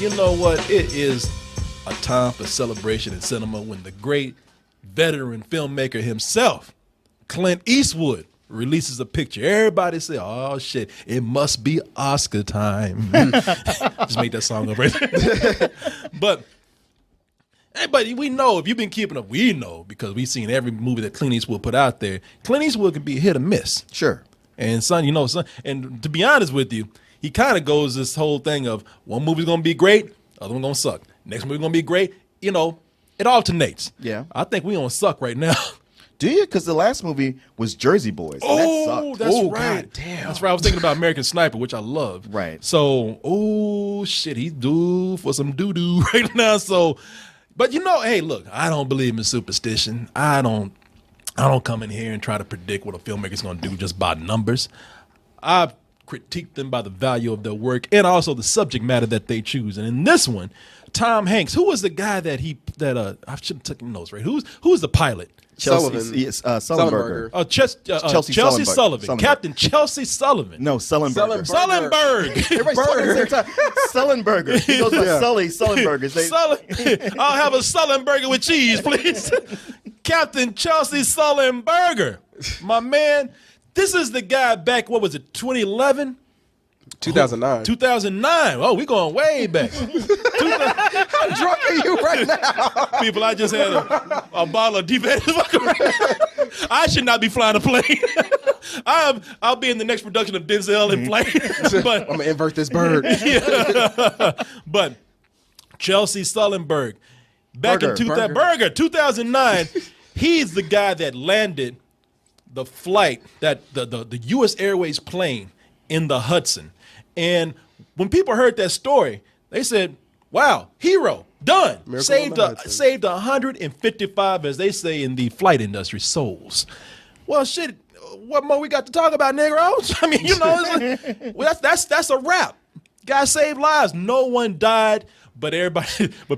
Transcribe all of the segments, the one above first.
you know what? It is a time for celebration in cinema when the great veteran filmmaker himself, Clint Eastwood, releases a picture. Everybody say, oh shit, it must be Oscar time. Just make that song up right there. But we know, if you've been keeping up, we know, because we've seen every movie that Clint Eastwood put out there. Clint Eastwood can be a hit or miss. Sure. And and to be honest with you, he kind of goes this whole thing of one movie's going to be great, other one going to suck. Next movie's going to be great. You know, it alternates. Yeah. I think we on suck right now. Do you? Because the last movie was Jersey Boys. And that sucked. That's right. God damn. That's right. I was thinking about American Sniper, which I love. Right. So, shit, he's due for some doo-doo right now. So, but you know, hey, look, I don't believe in superstition. I don't come in here and try to predict what a filmmaker's going to do just by numbers. I critique them by the value of their work and also the subject matter that they choose. And in this one, Tom Hanks, who was the guy that I should have taken notes, right? Who's the pilot? Sullenberger. Chelsea Sullivan. Captain Chelsea Sullivan. No, Sullenberger. Sullenberge. Sullenberger. He goes by Sully. Sullenberger. I'll have a Sullenberger with cheese, please. Captain Chelsea Sullenberger. My man, this is the guy back, what was it, 2011? 2009. 2009. Oh, we going way back. How drunk are you right now? People, I just had a bottle of deep I should not be flying a plane. I'll be in the next production of Denzel in flight. But I'm gonna invert this bird. Yeah. But Chelsea Sullenberge, back in 2009, he's the guy that landed the flight, that the U.S. Airways plane in the Hudson. And when people heard that story, they said, wow, hero, done. Saved 155, as they say in the flight industry, souls. Well, shit, what more we got to talk about, Negroes? I mean, you know, it's like, well, that's a wrap. Guy saved lives. No one died, but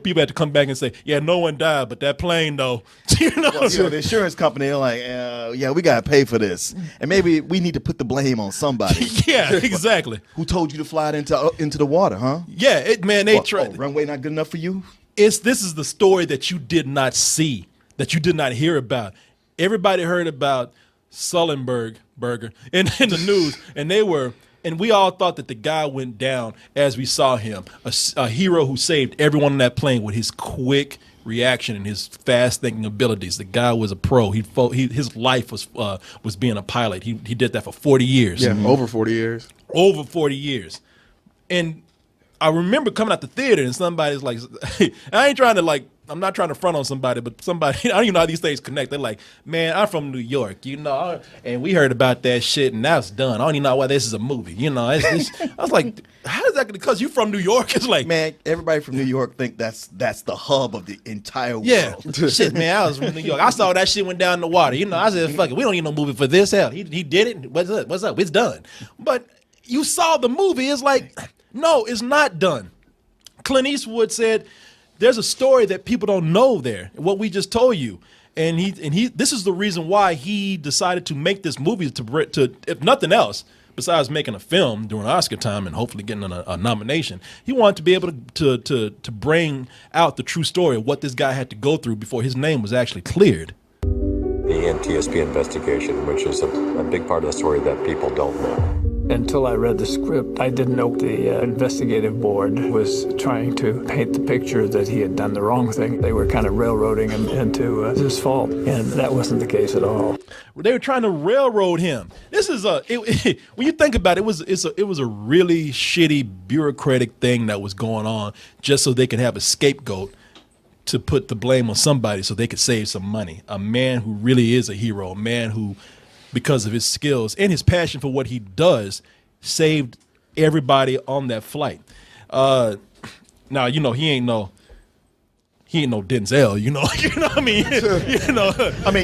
people had to come back and say, yeah, no one died, but that plane, though. You know? Well, the insurance company, they're like, yeah, we got to pay for this. And maybe we need to put the blame on somebody. Yeah, exactly. Who told you to fly it into the water, huh? Yeah, they tried. Runway not good enough for you? This is the story that you did not see, that you did not hear about. Everybody heard about Sullenberger in the news, and we all thought that the guy went down as we saw him, a hero who saved everyone on that plane with his quick reaction and his fast thinking abilities. The guy was a pro. His life was being a pilot. He did that for 40 years. Yeah, over 40 years. Over 40 years. And I remember coming out the theater and somebody's like, I'm not trying to front on somebody, but somebody, I don't even know how these things connect. They're like, man, I'm from New York, you know, and we heard about that shit and now it's done. I don't even know why this is a movie, you know. I was like, how is that? Because you from New York? It's like, man, everybody from New York think that's the hub of the entire world. Yeah, shit, man, I was from New York. I saw that shit went down in the water, you know. I said, fuck it, we don't need no movie for this. Hell, he did it. What's up? It's done. But you saw the movie. It's like, no, it's not done. Clint Eastwood said, there's a story that people don't know there, what we just told you. And this is the reason why he decided to make this movie to if nothing else, besides making a film during Oscar time and hopefully getting a nomination, he wanted to be able to bring out the true story of what this guy had to go through before his name was actually cleared. The NTSB investigation, which is a big part of the story that people don't know. Until I read the script, I didn't know the investigative board was trying to paint the picture that he had done the wrong thing. They were kind of railroading him into his fault, and that wasn't the case at all. They were trying to railroad him. This is when you think about it, it was a really shitty bureaucratic thing that was going on just so they could have a scapegoat to put the blame on somebody so they could save some money. A man who really is a hero, a man who, because of his skills and his passion for what he does, saved everybody on that flight. Now, you know, he ain't no Denzel, you know what I mean?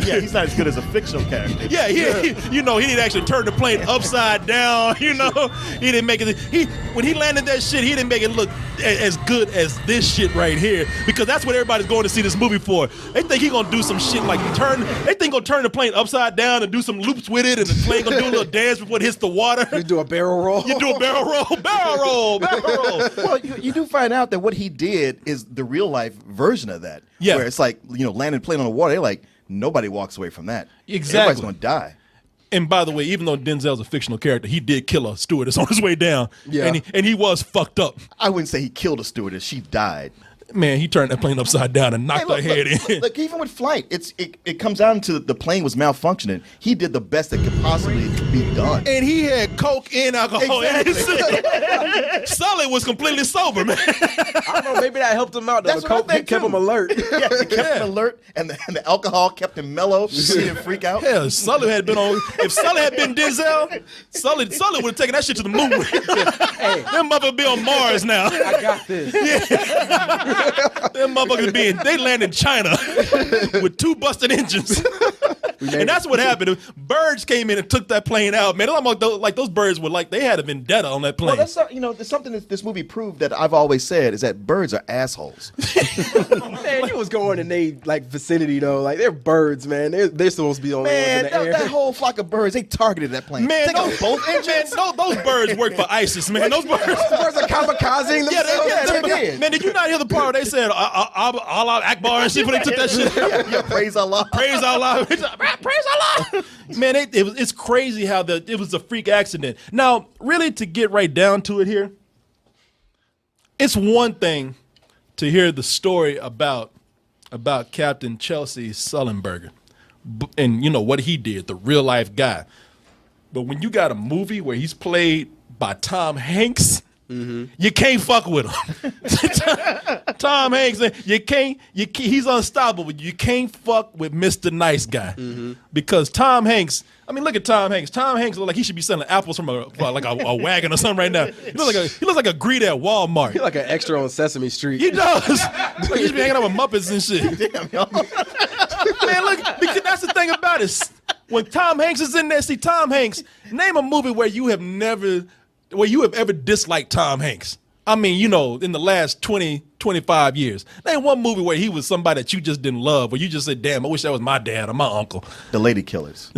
Yeah, he's not as good as a fictional character. Yeah, he didn't actually turn the plane upside down, you know. He didn't make it, when he landed that shit, he didn't make it look as good as this shit right here, because that's what everybody's going to see this movie for. They think he's gonna do some shit like they think he's gonna turn the plane upside down and do some loops with it, and the plane gonna do a little dance before it hits the water. You do a barrel roll. You do a barrel roll, barrel roll, barrel roll. Well, you do find out that what he did is the real life version of that. Yeah. Where it's like, landing a plane on the water, they're like, nobody walks away from that. Exactly. Everybody's going to die. And by the way, even though Denzel's a fictional character, he did kill a stewardess on his way down. Yeah. And he was fucked up. I wouldn't say he killed a stewardess. She died. Man, he turned that plane upside down and knocked her head in. Look, even with flight, it comes down to the plane was malfunctioning. He did the best that could possibly be done. And he had coke and alcohol in his system. Sully was completely sober, man. I don't know. Maybe that helped him out. That's The what I coke think, kept too. him alert. Yeah, it kept him alert, and the alcohol kept him mellow. He didn't freak out. Hell, Sully had been on. If Sully had been Denzel, Sully would have taken that shit to the moon. Hey, Them motherfuckers be on Mars now. I got this. Them motherfuckers they landed in China with 2 busted engines. And that's what happened. Birds came in and took that plane out, man. Like those birds were like, they had a vendetta on that plane. Well, that's there's something that this movie proved that I've always said is that birds are assholes. Man, you was going in they like vicinity though. Like they're birds, man. They're supposed to be the only ones in Man, the air. that whole flock of birds, they targeted that plane. Man, Take out both engines. man, those birds work for ISIS, man. Those birds. Birds are kamikazing themselves. they did. Man, did you not hear the part where they said Allah Akbar and shit when they took that shit? Yeah, praise Allah. Praise Allah. Praise Allah. Man, it's crazy how it was a freak accident. Now, really, to get right down to it here, it's one thing to hear the story about Captain Chesley Sullenberge and what he did, the real life guy. But when you got a movie where he's played by Tom Hanks, you can't fuck with him. Tom Hanks, he's unstoppable. You can't fuck with Mr. Nice Guy because Tom Hanks. I mean, look at Tom Hanks. Tom Hanks looks like he should be selling apples from a wagon or something right now. He looks like a greeter at Walmart. He's like an extra on Sesame Street. He does. Like he should be hanging out with Muppets and shit. Damn, y'all. Man, look, because that's the thing about it. When Tom Hanks is in there, see Tom Hanks. Name a movie where you have ever disliked Tom Hanks. I mean, in the last 20, 25 years. Name one movie where he was somebody that you just didn't love, where you just said, damn, I wish that was my dad or my uncle. The Lady Killers.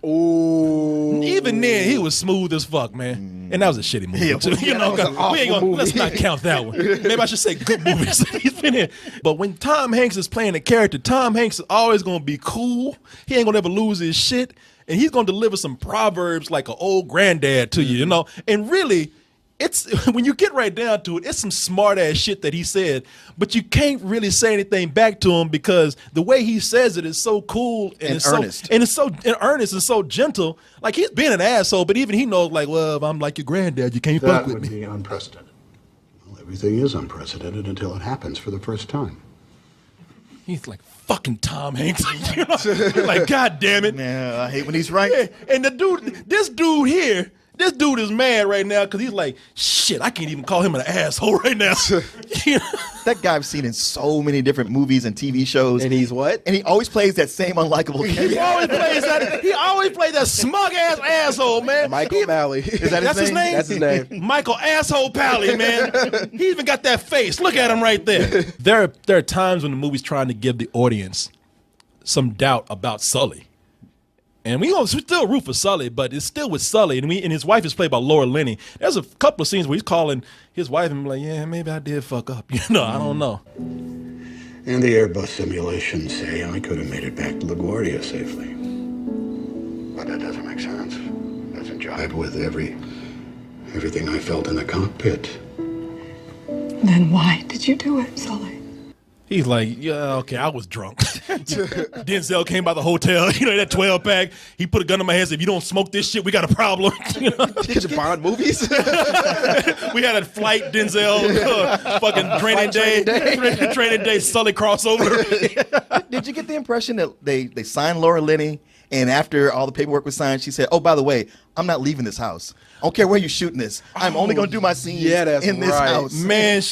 Ooh. Even then, he was smooth as fuck, man. And that was a shitty movie, Yeah, too. that was an awful Let's not count that one. Maybe I should say good movies he's been in. But when Tom Hanks is playing a character, Tom Hanks is always going to be cool. He ain't going to ever lose his shit. And he's going to deliver some proverbs like an old granddad to you, And really, it's when you get right down to it, it's some smart ass shit that he said, but you can't really say anything back to him because the way he says it is so cool and it's earnest. it's so earnest and so gentle. Like he's being an asshole, but even he knows, like, well, if I'm like your granddad, you can't fuck That with would me. be unprecedented. Well, everything is unprecedented until it happens for the first time. He's like fucking Tom Hanks. You're like, God damn it. Man, I hate when he's right. Yeah, and this dude here. This dude is mad right now because he's like, shit, I can't even call him an asshole right now. That guy I've seen in so many different movies and TV shows. And he's what? And he always plays that same unlikable He character. always plays that smug ass asshole, man. Michael Malley. Is that That's his name? That's his name. Michael Asshole Pally, man. He even got that face. Look at him right there. There are times when the movie's trying to give the audience some doubt about Sully. And we still root for Sully, but it's still with Sully. And his wife is played by Laura Linney. There's a couple of scenes where he's calling his wife and be like, yeah, maybe I did fuck up. I don't know. And the Airbus simulations say I could have made it back to LaGuardia safely. But that doesn't make sense. Doesn't jive with everything I felt in the cockpit. Then why did you do it, Sully? He's like, yeah, okay, I was drunk. Denzel came by the hotel, that 12-pack. He put a gun in my head and said, if you don't smoke this shit, we got a problem. Did you Bond movies? We had a flight, Denzel, fucking training day, Sully crossover. Did you get the impression that they signed Laura Linney, and after all the paperwork was signed, she said, oh, by the way, I'm not leaving this house. I don't care where you're shooting this. I'm only going to do my scenes Yeah, that's in this right. house. Man,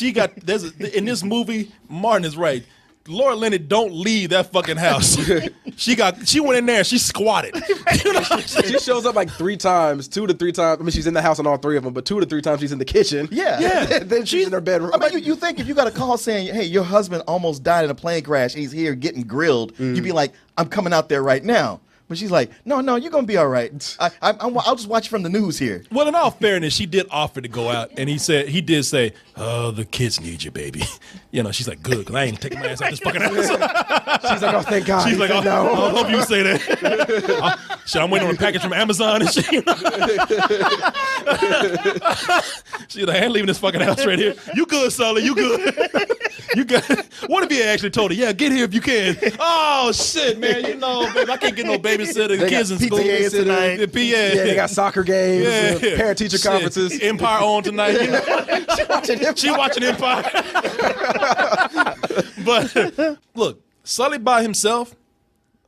in this movie, Martin is right. Laura Linney don't leave that fucking house. She went in there. She squatted. You know? She shows up like 3 times, 2 to 3 times. I mean, she's in the house on all 3 of them, but 2 to 3 times she's in the kitchen. Yeah. Then she's in her bedroom. I mean, you think if you got a call saying, hey, your husband almost died in a plane crash, he's here getting grilled, you'd be like, I'm coming out there right now. But she's like, no, you're going to be all right. I'll just watch from the news here. Well, in all fairness, she did offer to go out, and he did say, oh, the kids need you, baby. You know, she's like, good, because I ain't taking my ass out this fucking house. She's like, oh, thank God. She's like, oh, no. I hope you say that. Shit, I'm waiting on a package from Amazon and shit. She's like, I ain't leaving this fucking house right here. You good, Sully, you good. You good. What if he actually told her, yeah, get here if you can. Oh, shit, man, you know, baby, I can't get no babysitter. The kids in school. PTA tonight. The PA. Yeah, they got soccer games, parent-teacher Shit. conferences. Empire on tonight. You know? She watching Empire. But look, Sully by himself,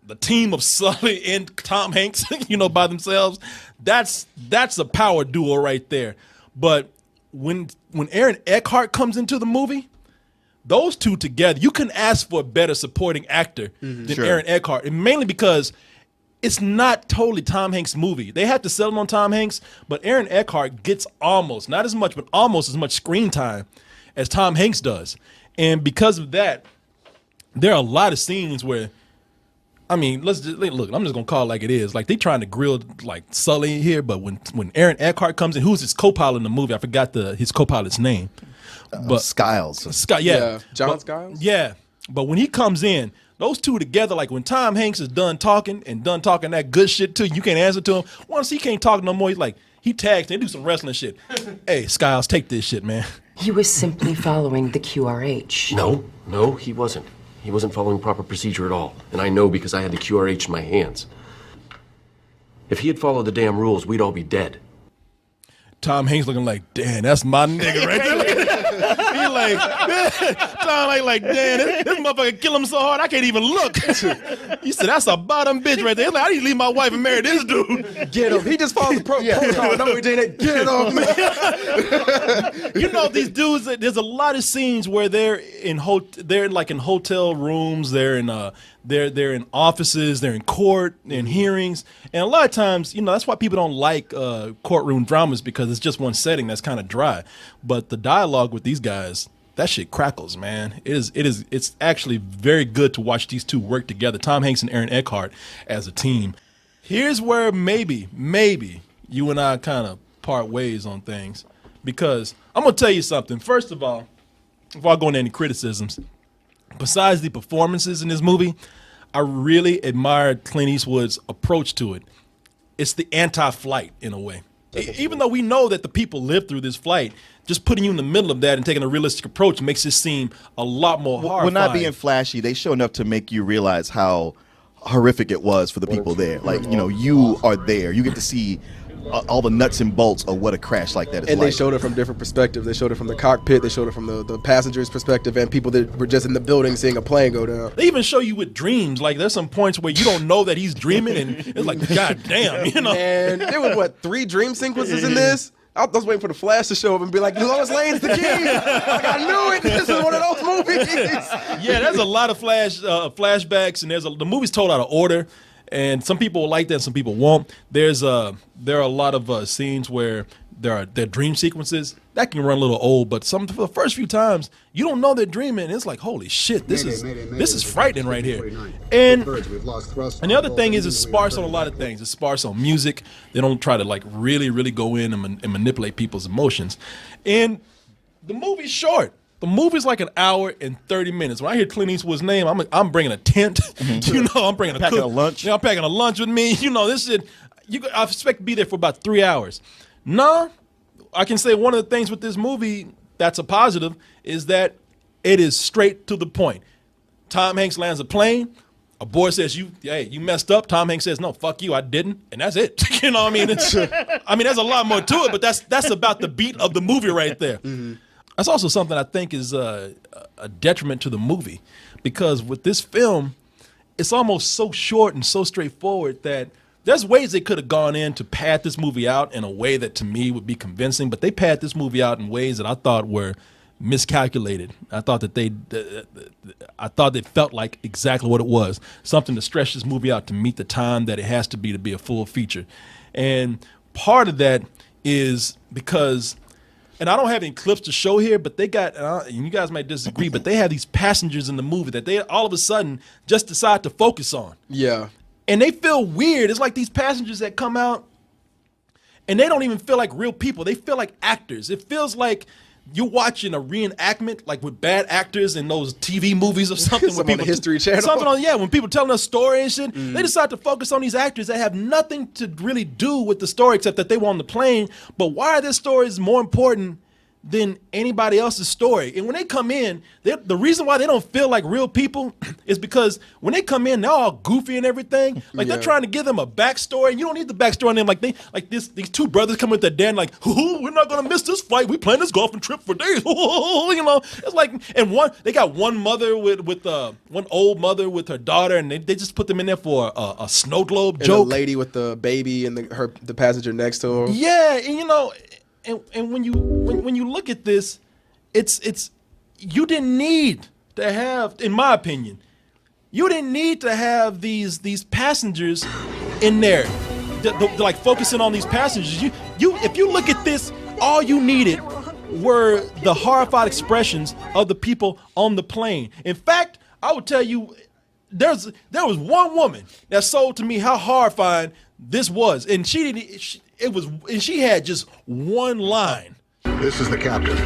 the team of Sully and Tom Hanks, you know, by themselves, that's a power duo right there. But when Aaron Eckhart comes into the movie, those two together, you can ask for a better supporting actor than Aaron Eckhart, and mainly because it's not totally Tom Hanks' movie. They have to settle on Tom Hanks, but Aaron Eckhart gets almost, not as much, but almost as much screen time as Tom Hanks does. And because of that, there are a lot of scenes where, I mean, look, I'm just going to call it like it is. Like, they trying to grill, like, Sully here, but when Aaron Eckhart comes in, who's his co-pilot in the movie? I forgot his co-pilot's name. But Skiles. John Skiles? Yeah. But when he comes in, those two together, like when Tom Hanks is done talking that good shit to you, you can't answer to him. Once he can't talk no more, he's like, he tags, they do some wrestling shit. Hey, Skiles, take this shit, man. He was simply following the QRH. No, he wasn't. He wasn't following proper procedure at all. And I know because I had the QRH in my hands. If he had followed the damn rules, we'd all be dead. Tom Hanks looking like, damn, that's my nigga right there. He like, Tom Hanks like, damn, this motherfucker kill him so hard I can't even look. He said, that's a bottom bitch right there. He's like, I need to leave my wife and marry this dude. Get him. He just follows the protocol. No, he didn't. Get him, man. You know, these dudes, there's a lot of scenes where they're in hotel rooms, they're in offices, they're in court, they're in hearings. And a lot of times, you know, that's why people don't like courtroom dramas, because it's just one setting that's kind of dry. But the dialogue with these guys, that shit crackles, man. It's actually very good to watch these two work together, Tom Hanks and Aaron Eckhart as a team. Here's where maybe you and I kind of part ways on things, because I'm going to tell you something. First of all, before I go into any criticisms, besides the performances in this movie, I really admired Clint Eastwood's approach to it. It's the anti-flight in a way. Even though we know that the people lived through this flight, just putting you in the middle of that and taking a realistic approach makes it seem a lot more horrifying. We're not being flashy. They show enough to make you realize how horrific it was for the people there. Like, you know, you are there. You get to see all the nuts and bolts of what a crash like that is and like. They showed it from different perspectives. They showed it from the cockpit. They showed it from the passenger's perspective, and people that were just in the building seeing a plane go down. They even show you with dreams. Like, there's some points where you don't know that he's dreaming, and it's like, God damn, you know. And there was, 3 dream sequences in this? I was waiting for the Flash to show up and be like, Lois Lane's the key. Like, I knew it. This is one of those movies. Yeah, there's a lot of flashbacks, and the movie's told out of order. And some people will like that, some people won't. There are a lot of scenes where there are dream sequences that can run a little old, but for the first few times you don't know they're dreaming. And it's like, holy shit, this is frightening right here. And the other thing is, it's sparse on a lot of things. It's sparse on music. They don't try to like really go in and manipulate people's emotions. And the movie's short. The movie's like an hour and 30 minutes. When I hear Clint Eastwood's name, I'm bringing a tent. You know, I'm bringing a lunch. You know, I'm packing a lunch with me. You know, this shit. I expect to be there for about 3 hours. No, I can say one of the things with this movie that's a positive is that it is straight to the point. Tom Hanks lands a plane. A boy says, you messed up. Tom Hanks says, no, fuck you, I didn't. And that's it. You know what I mean? There's a lot more to it, but that's about the beat of the movie right there. Mm-hmm. That's also something I think is a detriment to the movie, because with this film, it's almost so short and so straightforward that there's ways they could have gone in to pad this movie out in a way that to me would be convincing, but they pad this movie out in ways that I thought were miscalculated. I thought that they felt like exactly what it was, something to stretch this movie out to meet the time that it has to be a full feature. And part of that is because, and I don't have any clips to show here, but they got, and you guys might disagree, but they have these passengers in the movie that they all of a sudden just decide to focus on. Yeah. And they feel weird. It's like these passengers that come out and they don't even feel like real people. They feel like actors. It feels like you're watching a reenactment, like with bad actors in those TV movies or something. Some on the History Channel. Something on, yeah, when people telling a story and shit, they decide to focus on these actors that have nothing to really do with the story except that they were on the plane. But why are their stories more important than anybody else's story? And when they come in, the reason why they don't feel like real people is because when they come in, they're all goofy and everything. Like they're trying to give them a backstory, and you don't need the backstory on them. Like these two brothers come with their dad, and like, we're not gonna miss this flight. We planned this golfing trip for days. You know, it's like, and they got one mother with one old mother with her daughter, and they just put them in there for a snow globe joke. And the lady with the baby and the passenger next to her. Yeah, and you know. And when you look at this, it's you didn't need to have, in my opinion, you didn't need to have these passengers in there, like focusing on these passengers. If you look at this, all you needed were the horrified expressions of the people on the plane. In fact, I would tell you, there was one woman that sold to me how horrifying this was, and she had just one line. This is the captain.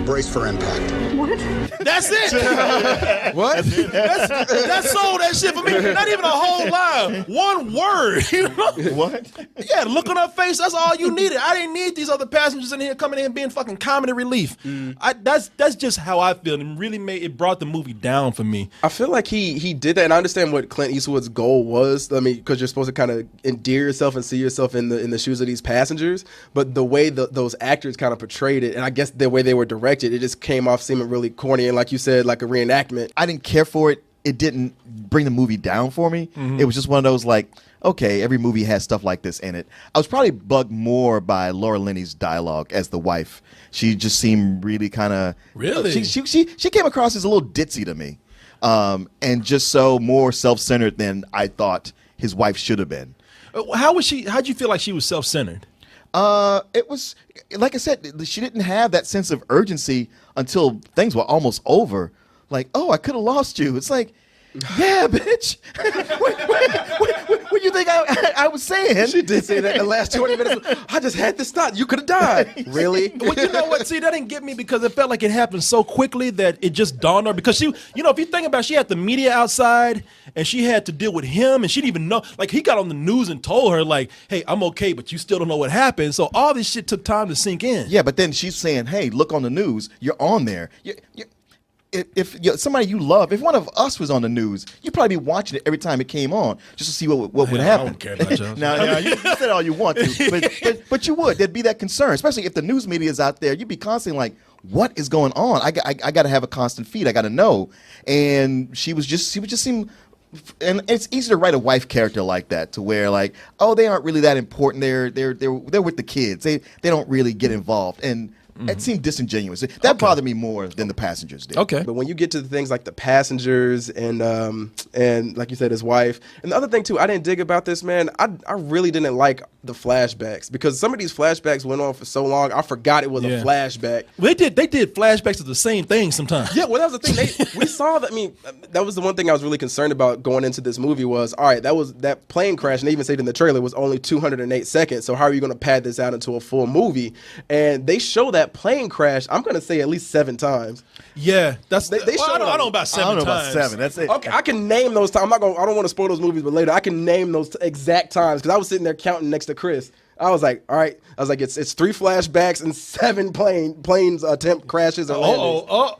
Brace for impact. What? That's it. What? That sold that shit for me. Not even a whole line. One word. You know? What? Yeah, the look on her face, that's all you needed. I didn't need these other passengers in here coming in and being fucking comedy relief. That's just how I feel. And really it brought the movie down for me. I feel like he did that, and I understand what Clint Eastwood's goal was. I mean, because you're supposed to kind of endear yourself and see yourself in the shoes of these passengers. But the way those actors kind of portrayed it, and I guess the way they were directed, it just came off seeming really corny and, like you said, like a reenactment. I didn't care for it. It didn't bring the movie down for me. It was just one of those like, okay, every movie has stuff like this in it. I was probably bugged more by Laura Linney's dialogue as the wife. She just seemed really kind of Really? She came across as a little ditzy to me, and just so more self-centered than I thought his wife should have been. How'd you feel like she was self-centered? It was, like I said, she didn't have that sense of urgency until things were almost over. Like, oh, I could have lost you. It's like, yeah, bitch. What do you think I was saying? She did say that in the last 20 minutes. I just had this thought. You could have died. Really? Well, you know what? See, that didn't get me because it felt like it happened so quickly that it just dawned on her. Because she, you know, if you think about it, she had the media outside and she had to deal with him, and she didn't even know. Like, he got on the news and told her, like, hey, I'm okay, but you still don't know what happened. So all this shit took time to sink in. Yeah, but then she's saying, hey, look on the news. You're on there. If somebody you love, if one of us was on the news, you'd probably be watching it every time it came on just to see what would happen. I don't care about you. now you said all you want to, but you would. There'd be that concern, especially if the news media is out there. You'd be constantly like, what is going on? I got to have a constant feed. I got to know. And she would just seem. And it's easy to write a wife character like that, to where like, oh, they aren't really that important. They're with the kids. They don't really get involved. And it seemed disingenuous. That bothered me more than the passengers did. Okay. But when you get to the things like the passengers and like you said, his wife, and the other thing too, I didn't dig about this, man. I really didn't like the flashbacks, because some of these flashbacks went on for so long, I forgot it was a flashback. Well, they did flashbacks of the same thing sometimes. Yeah, well, that was the thing. We saw that. I mean, that was the one thing I was really concerned about going into this movie was, all right, that plane crash, and they even said in the trailer, was only 208 seconds. So how are you going to pad this out into a full movie? And they show that plane crash, I'm going to say at least 7 times. Yeah, that's. They showed I don't know about 7 I don't know times. about 7. That's it. Okay, I can name those times. I don't want to spoil those movies, but later I can name those exact times, because I was sitting there counting next to Chris. I was like, all right. I was like, it's 3 flashbacks and 7 planes attempt crashes or landings.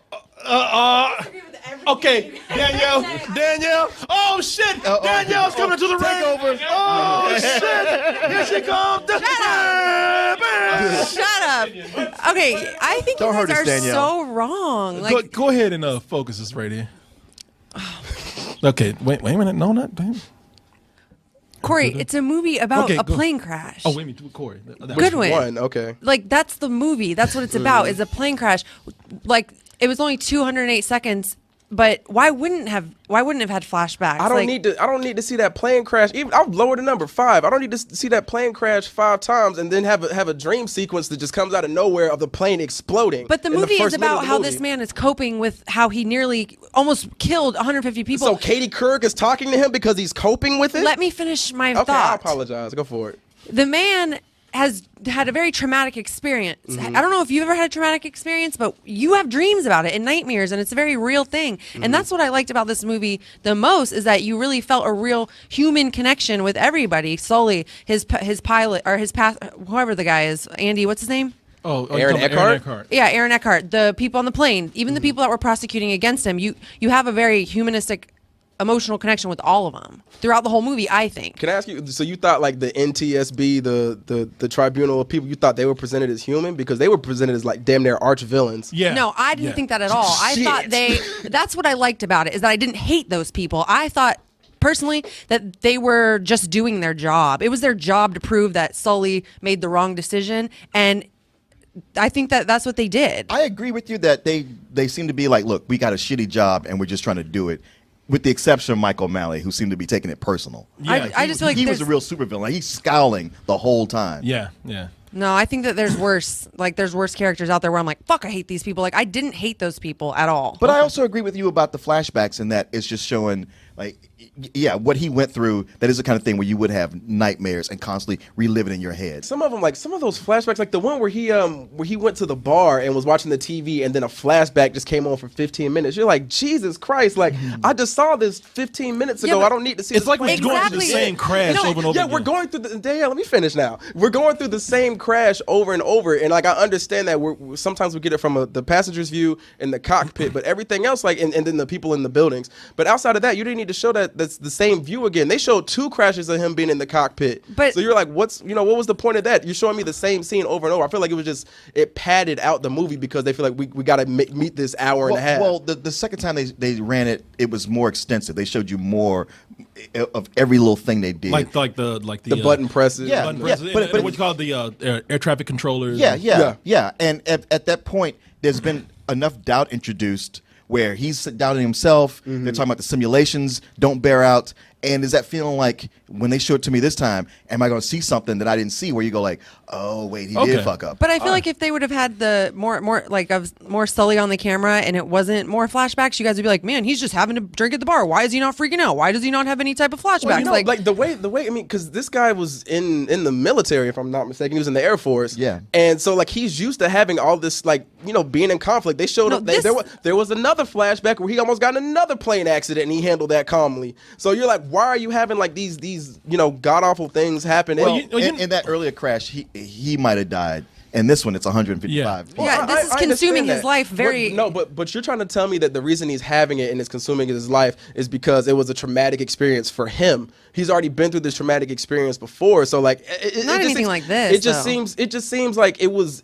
Okay, Danielle. Oh shit, Danielle's coming to the ring. Over. Oh shit, here she comes. Shut up. Okay, I think Don't you hurt guys us, are Danielle. so wrong. Like, Go ahead and focus this right here. Okay, wait a minute. No, not. Corey, it's a movie about Okay, a go. plane crash. Oh, wait a minute, Corey. Goodwin. One, okay. Like, that's the movie. That's what it's about, is a plane crash. Like, it was only 208 seconds, but why wouldn't have had flashbacks? I don't need to see that plane crash. Even I'll lower the number 5. I don't need to see that plane crash 5 times and then have a dream sequence that just comes out of nowhere of the plane exploding. But the in movie is first minute of about the how movie. this man is coping with how he nearly almost killed 150 people. So Katie Couric is talking to him because he's coping with it? Let me finish my Okay, I thought. apologize. Go for it. The man has had a very traumatic experience. Mm-hmm. I don't know if you've ever had a traumatic experience, but you have dreams about it and nightmares, and it's a very real thing. Mm-hmm. And that's what I liked about this movie the most, is that you really felt a real human connection with everybody. Sully, his pilot, or his whoever the guy is, Andy, what's his name? Oh, Aaron Eckhart? Yeah, Aaron Eckhart. The people on the plane, even the people that were prosecuting against him. You have a very humanistic, emotional connection with all of them throughout the whole movie, I think. Can I ask you, so you thought like the NTSB, the tribunal of people, you thought they were presented as human? Because they were presented as like damn near arch villains. Yeah. No, I didn't think that at all. I Shit. thought that's what I liked about it, is that I didn't hate those people. I thought personally that they were just doing their job. It was their job to prove that Sully made the wrong decision, and I think that that's what they did. I agree with you that they seem to be like, look, we got a shitty job and we're just trying to do it. With the exception of Michael O'Malley, who seemed to be taking it personal. Yeah, I just feel like he was there's- a real supervillain. He's scowling the whole time. Yeah. No, I think that there's worse. Like, there's worse characters out there where I'm like, fuck, I hate these people. Like, I didn't hate those people at all. But I also agree with you about the flashbacks in that it's just showing, like, yeah, what he went through. That is the kind of thing where you would have nightmares and constantly relive it in your head. Some of them, like some of those flashbacks, like the one where he went to the bar and was watching the TV, and then a flashback just came on for 15 minutes. You're like, Jesus Christ! Like I just saw this 15 minutes ago. but I don't need to see. It's this like we're plane going through the Exactly. same crash over and over yeah, again. we're going through the. Yeah, let me finish now. We're going through the same crash over and over, and like I understand that sometimes we get it from the passenger's view in the cockpit, but everything else, like and then the people in the buildings. But outside of that, you didn't need to show that's the same view again. They showed 2 crashes of him being in the cockpit. But- so you're like, what was the point of that? You're showing me the same scene over and over. I feel like it padded out the movie because they feel like we got to meet this hour and a half. Well, the second time they ran it, it was more extensive. They showed you more of every little thing they did. Like the button presses. Yeah, button yeah, presses, but- and but- what you call the air traffic controllers. Yeah. And at that point, there's been enough doubt introduced where he's doubting himself. They're talking about the simulations don't bear out. And is that feeling like when they show it to me this time, am I going to see something that I didn't see? Where you go like, oh wait, he did fuck up. But I feel like if they would have had the more Sully on the camera and it wasn't more flashbacks, you guys would be like, man, he's just having a drink at the bar. Why is he not freaking out? Why does he not have any type of flashbacks? Well, you know, like the way I mean, because this guy was in the military, if I'm not mistaken. He was in the Air Force. Yeah. And so like he's used to having all this, like, you know, being in conflict. They showed up. There was another flashback where he almost got in another plane accident and he handled that calmly. So you're like, why are you having like these you know, god awful things happen? Well, in that earlier crash, he might have died. And this one, it's 155. Yeah, this is consuming his life very. But you're trying to tell me that the reason he's having it and it's consuming his life is because it was a traumatic experience for him. He's already been through this traumatic experience before. So like, Not anything like this, It just seems like it was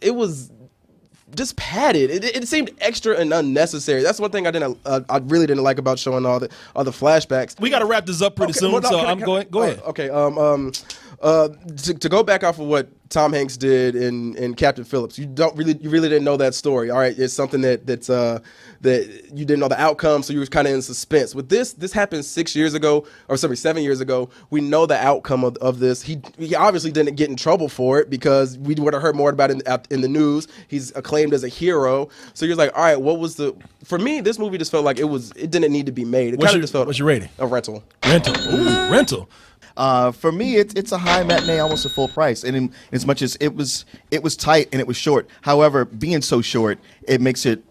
just padded. It seemed extra and unnecessary. That's one thing I really didn't like about showing all the flashbacks. We got to wrap this up pretty soon, so I'm going. Go ahead. Okay. To go back off of what Tom Hanks did in Captain Phillips, you really didn't know that story. All right, it's something that you didn't know the outcome, so you were kind of in suspense. With this happened 7 years ago. We know the outcome of this. He obviously didn't get in trouble for it because we would have heard more about it in the news. He's acclaimed as a hero. So you're like, all right, for me, this movie just felt like it didn't need to be made. It kind of just felt. What's your rating? A rental. Ooh, rental. For me, it's a high matinee, almost a full price. And as much as it was tight and it was short. However, being so short, it makes it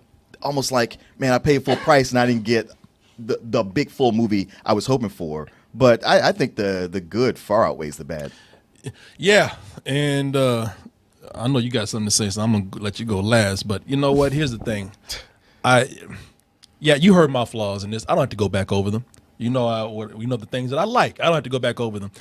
almost like, man, I paid full price and I didn't get the big full movie I was hoping for. But I think the good far outweighs the bad. Yeah, and I know you got something to say, so I'm gonna let you go last. But you know what? Here's the thing. You heard my flaws in this. I don't have to go back over them. You know, the things that I like. I don't have to go back over them.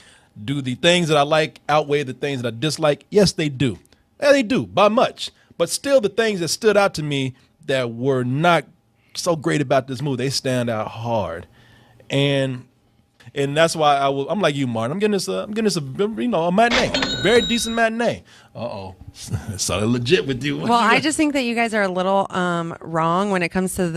Do the things that I like outweigh the things that I dislike? Yes, they do. Yeah, they do, by much. But still, the things that stood out to me that were not so great about this movie, they stand out hard. And And that's why I'm like you, Martin. I'm getting this a matinee, very decent matinee. It sounded legit with you. Well, I just think that you guys are a little wrong when it comes to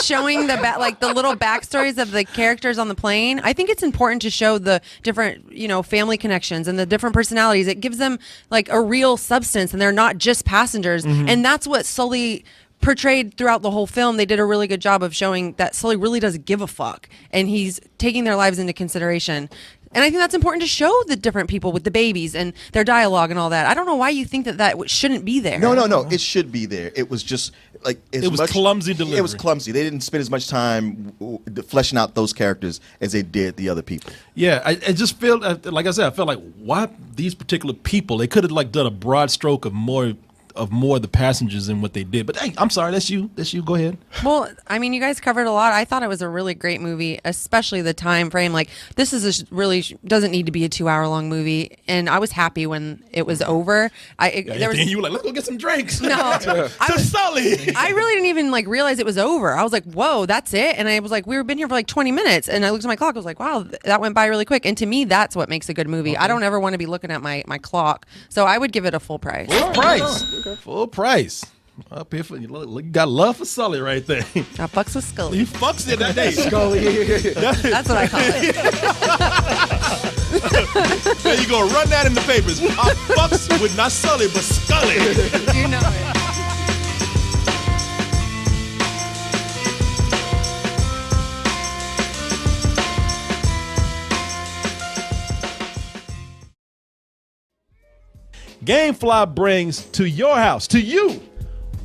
showing the little backstories of the characters on the plane. I think it's important to show the different, family connections and the different personalities. It gives them like a real substance, and they're not just passengers. Mm-hmm. And that's what Sully portrayed throughout the whole film. They did a really good job of showing that Sully really does give a fuck, and he's taking their lives into consideration. And I think that's important to show the different people with the babies and their dialogue and all that. I don't know why you think that shouldn't be there. No. It should be there. It was just like clumsy delivery. It was clumsy. They didn't spend as much time fleshing out those characters as they did the other people. Yeah, I just feel like I said, I felt like why these particular people? They could have like done a broad stroke of more of the passengers than what they did. But hey, I'm sorry, that's you. Go ahead. Well, I mean, you guys covered a lot. I thought it was a really great movie, especially the time frame. Like, this is really doesn't need to be a 2-hour long movie, and I was happy when it was over. You were like, let's go get some drinks. No, Sully. I really didn't even like realize it was over. I was like, whoa, that's it. And I was like, we've been here for like 20 minutes, and I looked at my clock. I was like, wow, that went by really quick. And to me, that's what makes a good movie. I don't ever want to be looking at my clock, so I would give it a full price. Full price. Up here for you got love for Sully right there. I fucks with Scully. You fucks it that day. Scully. That's what I call it. There you go. Run that in the papers. I fucks with not Sully, but Scully. You know it. GameFly brings to your house, to you,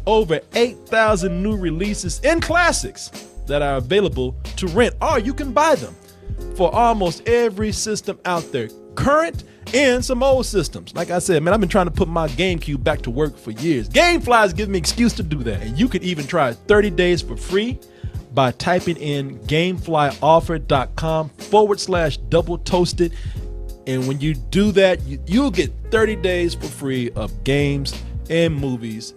over 8,000 new releases and classics that are available to rent, or you can buy them for almost every system out there, current and some old systems. Like I said, man, I've been trying to put my GameCube back to work for years. GameFly has given me an excuse to do that. And you can even try 30 days for free by typing in gameflyoffer.com/double toasted. And when you do that, you'll get 30 days for free of games and movies.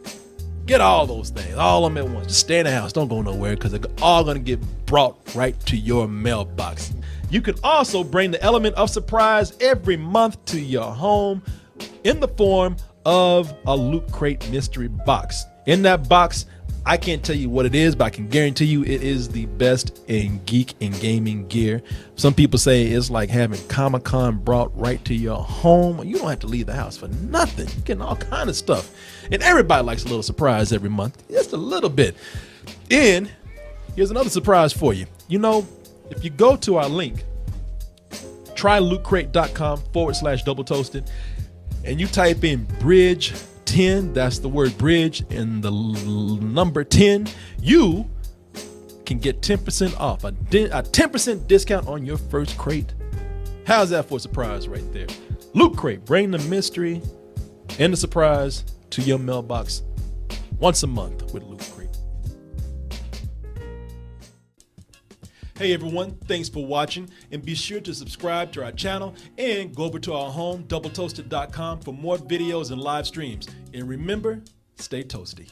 Get all those things, all of them at once. Just stay in the house. Don't go nowhere, because they're all going to get brought right to your mailbox. You can also bring the element of surprise every month to your home in the form of a Loot Crate mystery box. In that box, I can't tell you what it is, but I can guarantee you it is the best in geek and gaming gear. Some people say it's like having Comic-Con brought right to your home. You don't have to leave the house for nothing. You're getting all kind of stuff. And everybody likes a little surprise every month, just a little bit. And here's another surprise for you. If you go to our link, trylootcrate.com/double toasted, and you type in bridge 10, that's the word bridge and the number 10, you can get 10% off, a 10% discount on your first crate. How's that for a surprise right there? Loot Crate, bring the mystery and the surprise to your mailbox once a month with Loot Crate. Hey everyone, thanks for watching, and be sure to subscribe to our channel and go over to our home, doubletoasted.com, for more videos and live streams. And remember, stay toasty.